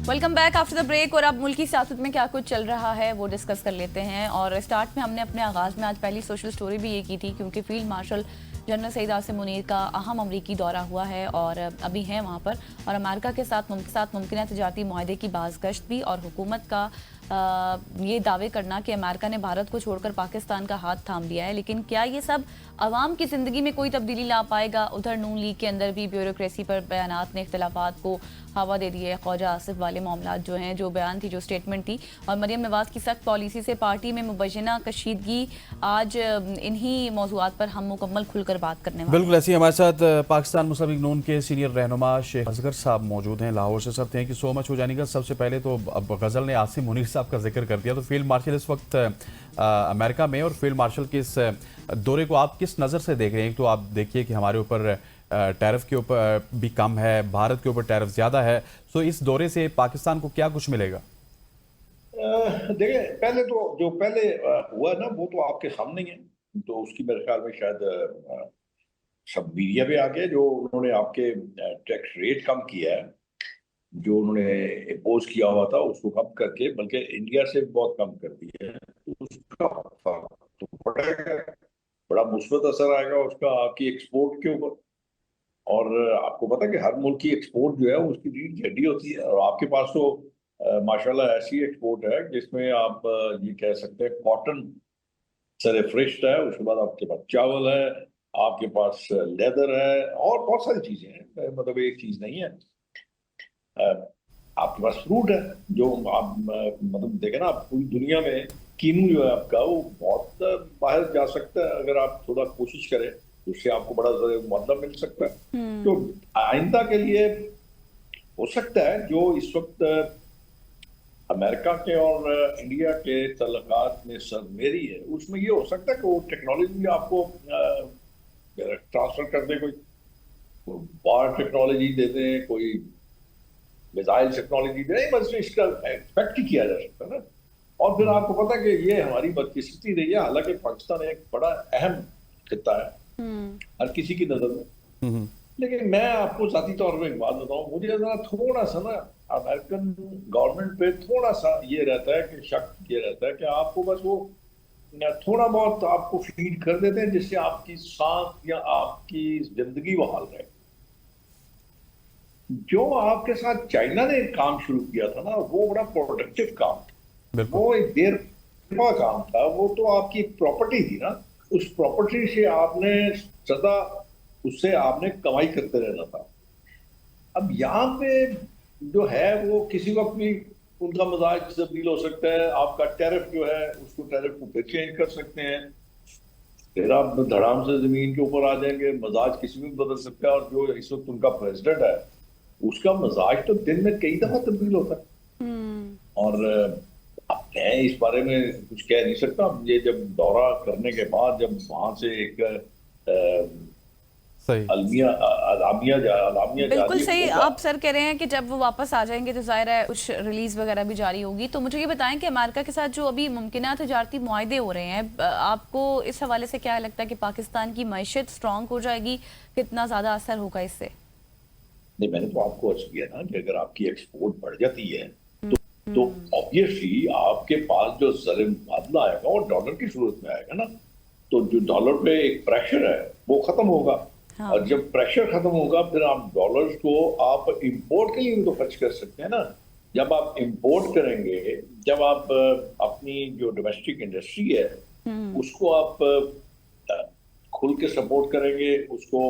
Welcome back after the break. और अब मुल्की सियासत में क्या कुछ चल रहा है वो डिस्कस कर लेते हैं। और स्टार्ट में हमने अपने आगाज़ में आज पहली सोशल स्टोरी भी ये की थी, क्योंकि field marshal general Saeed Asim Munir का अहम अमरीकी दौरा हुआ है और अभी हैं वहाँ पर। और अमेरिका के साथ मुमकिन तजारती मुआहदे की बाज़गश्त भी, और हुकूमत का ये दावे करना कि अमेरिका ने भारत को छोड़कर पाकिस्तान का हाथ थाम लिया है। लेकिन क्या ये सब आवाम की ज़िंदगी में कोई तब्दीली ला पाएगा? उधर नून लीग के अंदर भी ब्यूरोक्रेसी पर बयानात ने इख्तलाफात को हवा दे दी है। ख्वाजा आसिफ वाले मामला जो हैं, जो बयान थी, जो स्टेटमेंट थी, और मरियम नवाज की सख्त पॉलिसी से पार्टी में मुबैना कशीदगी, आज इन्हीं मौज़ूआत पर हम मुकम्मल खुलकर बात करने वाले हैं। बिल्कुल ऐसे ही हमारे साथ पाकिस्तान मुस्लिम लीग नून के सीनियर रहनुमा शेख असगर साहब मौजूद हैं लाहौर से। Sir, thank you so much हो जाने का। सबसे पहले तो अब गजल ने आसिम मुनीर साहब का जिक्र कर दिया, तो फील्ड मार्शल इस वक्त अमेरिका में, और फील्ड मार्शल के इस दौरे को आप किस नज़र से देख रहे हैं? तो आप देखिए कि हमारे ऊपर टैरिफ के ऊपर भी कम है, भारत के ऊपर टैरिफ ज़्यादा है, तो इस दौरे से पाकिस्तान को क्या कुछ मिलेगा? देखिए, पहले तो जो पहले हुआ ना, वो तो आपके सामने ही है। तो उसकी मेरे ख्याल में शायद सब मीडिया पे आ गया, जो उन्होंने आपके टैक्स रेट कम किया है, जो उन्होंने इम्पोज किया हुआ था उसको कम करके, बल्कि इंडिया से बहुत कम कर दिया है। तो उसका फर्क तो पड़ेगा, बड़ा मुस्बत असर आएगा उसका आपकी एक्सपोर्ट के ऊपर। और आपको पता है कि हर मुल्क की एक्सपोर्ट जो है उसकी रीढ़ की हड्डी होती है। और आपके पास तो माशाल्लाह ऐसी एक्सपोर्ट है जिसमें आप ये कह सकते हैं कॉटन सरफरिश्त है, उसके बाद आपके पास चावल है, आपके पास लेदर है, और बहुत सारी चीजें हैं। मतलब एक चीज नहीं है। अ, आपके पास फ्रूट है, जो आप मतलब देखें ना, आप पूरी दुनिया में कीनू जो है आपका, वो बहुत बाहर जा सकता है अगर आप थोड़ा कोशिश करें, तो उससे आपको बड़ा मतलब मिल सकता है। तो आइंदा के लिए हो सकता है जो इस वक्त अमेरिका के और इंडिया के तल्लुकात में सरमेरी है, उसमें ये हो सकता है कि वो टेक्नोलॉजी भी आपको ट्रांसफर कर दे, कोई वार टेक्नोलॉजी दे दें, कोई मिसाइल टेक्नोलॉजी दे, बस इसका एक्सपेक्ट ही किया जा सकता है ना। और फिर आपको पता है कि ये हमारी बदकिस्मती रही है, हालांकि पाकिस्तान एक बड़ा अहम खिता है हर किसी की नजर में। हम्म। लेकिन मैं आपको जाती तौर पर एक बात बताऊं, मुझे जरा थोड़ा सा ना अमेरिकन गवर्नमेंट पे थोड़ा सा ये रहता है कि शक ये रहता है कि आपको बस वो थोड़ा बहुत आपको फीड कर देते हैं, जिससे आपकी सांस या आपकी जिंदगी बहाल रहे। जो आपके साथ चाइना ने काम शुरू किया था ना, वो बड़ा प्रोडक्टिव काम था, बिल्कुल। वो एक देर का काम था, वो तो आपकी प्रॉपर्टी थी ना। उस प्रॉपर्टी से आपने सदा उससे आपने कमाई करते रहना था। अब यहाँ पे जो है वो किसी वक्त भी उनका मजाज तब्दील हो सकता है। आपका टैरिफ जो है उसको टैरिफ को फिर चेंज कर सकते हैं, फिर आप धड़ाम से जमीन के ऊपर आ जाएंगे, मजाज किसी में बदल सकता है। और जो इस वक्त उनका प्रेसिडेंट है, उसका मजाज तो दिन में कई दफा तब्दील होता है। और अब मैं इस बारे में कुछ कह नहीं सकता। ये जब दौरा करने के बाद जब वहां से एक सही। अलामिया बिल्कुल जारी सही। होगा। आप सर कह रहे हैं कि जब वो वापस आ जाएंगे तो जाहिर है कुछ रिलीज वगैरह भी जारी होगी। तो मुझे ये बताएं कि अमेरिका के साथ जो अभी मुमकिन तजारती मुआहदे हो रहे हैं, आपको इस हवाले से क्या लगता है कि पाकिस्तान की मईशत स्ट्रांग हो जाएगी? कितना ज्यादा असर होगा इससे? नहीं, मैंने तो आपको अर्ज किया ना कि अगर आपकी एक्सपोर्ट बढ़ जाती है तो ऑब्वियसली आपके पास जो ज़र मुबादला आएगा वो डॉलर की सूरत में आएगा ना। तो जो डॉलर पे एक प्रेशर है वो खत्म होगा। हाँ। और जब प्रेशर खत्म होगा, फिर आप डॉलर्स को आप इंपोर्ट के लिए भी तो खर्च कर सकते हैं ना। जब आप इंपोर्ट करेंगे, जब आप अपनी जो डोमेस्टिक इंडस्ट्री है उसको आप खुल के सपोर्ट करेंगे, उसको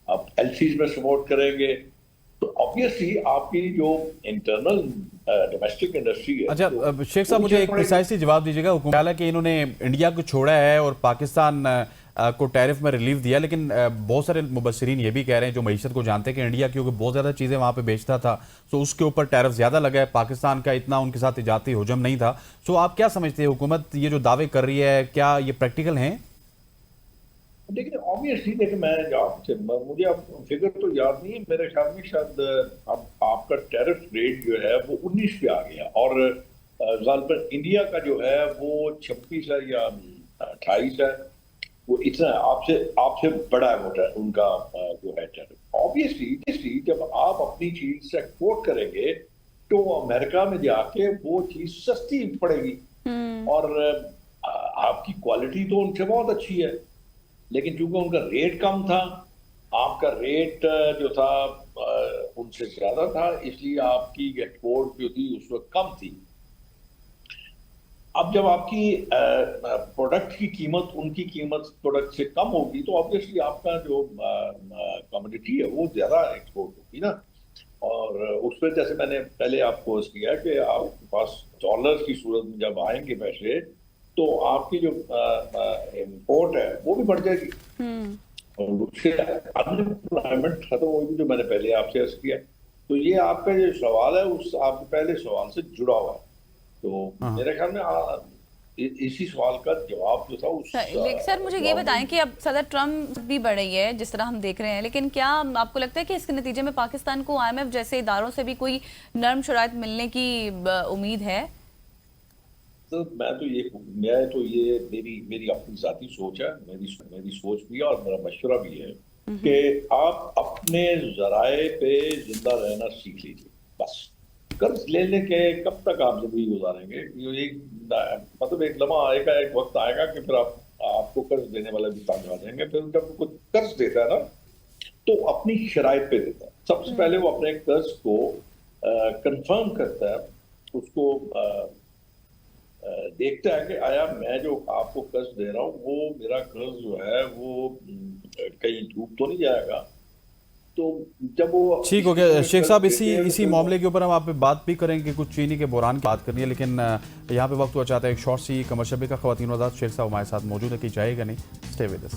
आप एलसीज में सपोर्ट करेंगे, तो ऑब्वियसली आपकी जो इंटरनल डोमेस्टिक इंडस्ट्री है अच्छा, तो शेख वो साहब, भी मुझे चल एक पड़ेगी। प्रिसाइसली जवाब दीजिएगा। हुकूमत ख्याल है कि इन्होंने इंडिया को छोड़ा है और पाकिस्तान को टैरिफ में रिलीफ दिया, लेकिन बहुत सारे मुबस्सिरीन ये भी कह रहे हैं जो मईशत को जानते हैं कि इंडिया क्योंकि बहुत ज़्यादा चीज़ें वहाँ पे बेचता था, तो उसके ऊपर टैरिफ ज़्यादा लगा है, पाकिस्तान का इतना उनके साथ तिजारती हुजम नहीं था। सो आप क्या समझते हैं, हुकूमत ये जो दावे कर रही है क्या ये प्रैक्टिकल हैं? लेकिन ऑब्वियसली देखिए, मैं आपसे मुझे अब फिगर तो याद नहीं है, मेरे ख्याल में शायद अब आपका टैरिफ रेट जो है वो 19 पे आ गया। और गालबन इंडिया का जो है वो 26 है या 28 है। वो इतना है, आपसे आपसे बड़ा है वो उनका जो है टैरिफ। ऑब्वियसली जब आप अपनी चीज से एक्सपोर्ट करेंगे तो अमेरिका में जाके वो चीज सस्ती पड़ेगी और आपकी क्वालिटी तो उनसे बहुत अच्छी है, लेकिन चूंकि उनका रेट कम था, आपका रेट जो था उनसे ज्यादा था, इसलिए आपकी एक्सपोर्ट जो थी उस वक्त कम थी। अब जब आपकी प्रोडक्ट की कीमत उनकी कीमत प्रोडक्ट से कम होगी तो ऑब्वियसली आपका जो कमोडिटी है वो ज्यादा एक्सपोर्ट होगी ना। और उसमें जैसे मैंने पहले आपको किया कि आपके पास डॉलर की सूरत में जब आएंगे पैसे तो आपकी जो इम्पोर्ट है वो भी बढ़ जाएगी और उससे अनएम्प्लॉयमेंट खत्म होगी, जो मैंने पहले आपसे अर्ज किया। तो ये आपका जो सवाल है उस आपके पहले सवाल से जुड़ा हुआ है। तो मेरे ख्याल में इसी सवाल का जवाब जो था उस सर मुझे ये बताएं कि अब सदर ट्रम्प भी बढ़ रही है जिस तरह हम देख रहे हैं, लेकिन क्या आपको लगता है कि इसके नतीजे में पाकिस्तान को IMF जैसे इदारों से भी कोई नरम शराइत मिलने की उम्मीद है? तो मैं तो ये मेरी अपनी जाती सोच है, मेरी सोच भी है और मेरा मशवरा भी है कि आप अपने जराए पे जिंदा रहना सीख लीजिए। बस कर्ज लेने के कब तक आप जिंदगी गुजारेंगे? मतलब एक लम्हा आएगा, एक वक्त आएगा कि फिर आपको कर्ज देने वाले भी तंग आ जाएंगे। फिर जब कोई कर्ज देता है ना तो अपनी शराइत पे देता है। सबसे पहले वो अपने कर्ज को कंफर्म करता है, उसको देखता है कि आया मैं जो आपको कर्ज दे रहा हूँ वो मेरा कर्ज जो है वो कहीं डूब तो नहीं जाएगा। तो जब वो ठीक हो गया शेख साहब, इसी मामले के ऊपर हम आप पे बात भी करेंगे, कुछ चीनी के बुरान की बात करनी है, लेकिन यहाँ पे वक्त हुआ चाहता है एक शॉर्ट सी कमर्शियल का। ख़वातीन शेख साहब हमारे साथ मौजूद है कि जाएगा नहीं, स्टे विद अस।